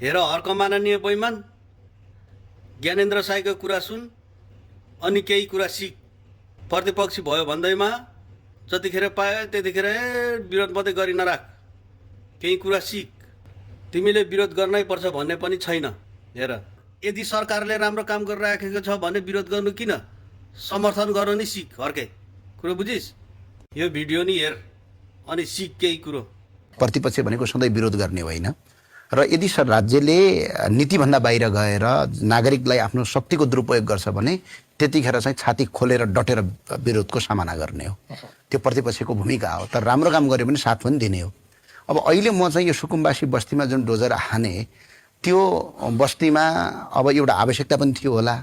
हेर हर्क माननीय बैमान ज्ञानेन्द्र साईको कुरा सुन अनि केही कुरा सिक। प्रतिपक्षी भयो भन्दैमा जतिखेर पायो त्यतिखेर विरोध मात्रै गरी नराख, केही कुरा सिक। तिमीले विरोध गर्नै पर्छ भन्ने पनि छैन। हेर यदि सरकारले राम्रो काम गरिराखेको छ भने विरोध गर्नु किन, समर्थन गर्न नि सिक। हर्के कुरो बुझिस्? यो भिडियो नि हेर अनि सिक केही कुरो। प्रतिपक्ष भनेको सधैँ विरोध गर्ने होइन र यदि राज्यले नीतिभन्दा बाहिर गएर नागरिकलाई आफ्नो शक्तिको दुरुपयोग गर्छ भने त्यतिखेर चाहिँ छाती खोलेर डटेर विरोधको सामना गर्ने हो। त्यो प्रतिपक्षको भूमिका हो। तर राम्रो काम गर्यो भने साथ पनि दिने हो। अब अहिले म चाहिँ यो सुकुम्बासी बस्तीमा जुन डोजर हाने त्यो बस्तीमा अब एउटा आवश्यकता पनि थियो होला,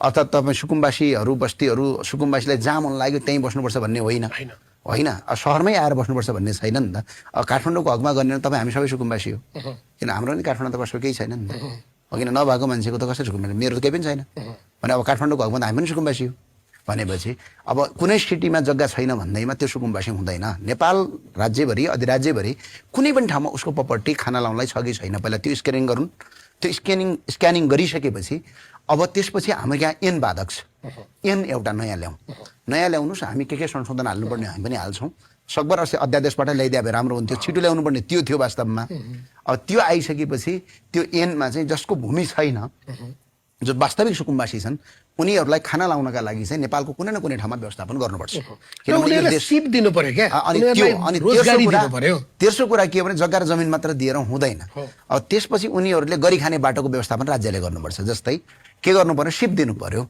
अर्थात् तपाईँ सुकुम्बासीहरू बस्तीहरू सुकुम्बासीलाई जहाँ मन लाग्यो त्यहीँ बस्नुपर्छ भन्ने होइन होइन। सहरमै आएर बस्नुपर्छ भन्ने छैन नि त। काठमाडौँको हकमा गर्ने तपाईँ हामी सबै सुकुम्बासी हो, किन हाम्रो नि काठमाडौँ त बस्नु केही छैन नि त। हो किन नभएको मान्छेको त कसरी सुकुम्बासी, मेरो त केही पनि छैन भने अब काठमाडौँको हकमा त हामी पनि सुकुम्बासी हो भनेपछि अब कुनै सिटीमा जग्गा छैन भन्दैमा त्यो सुकुम्बासी हुँदैन। नेपाल राज्यभरि अधिराज्यभरि कुनै पनि ठाउँमा उसको प्रपर्टी खाना लाउनलाई छ कि छैन पहिला त्यो स्क्यानिङ गरून्। त्यो स्क्यानिङ गरिसकेपछि अब त्यसपछि हाम्रो यहाँ एन बाधक छ। एन एउटा नयाँ ल्याउनुहोस्, हामी के संशोधन हाल्नुपर्ने हामी पनि हाल्छौँ। सकभर अस्ति अध्यादेशबाट ल्याइदिए भए राम्रो हुन्थ्यो, छिटो ल्याउनुपर्ने त्यो थियो वास्तवमा। अब त्यो आइसकेपछि त्यो एनमा चाहिँ जसको भूमि छैन, जो वास्तविक सुकुम्बासी छन् उनीहरूलाई खाना लाउनका लागि चाहिँ नेपालको कुनै न कुनै ठाउँमा व्यवस्थापन गर्नुपर्छ। तेस्रो कुरा के हो भने जग्गा र जमिन मात्र दिएर हुँदैन। अब त्यसपछि उनीहरूले गरी खाने बाटोको व्यवस्थापन राज्यले गर्नुपर्छ। जस्तै के गर्नु पर्यो, सिप दिनु पर्यो।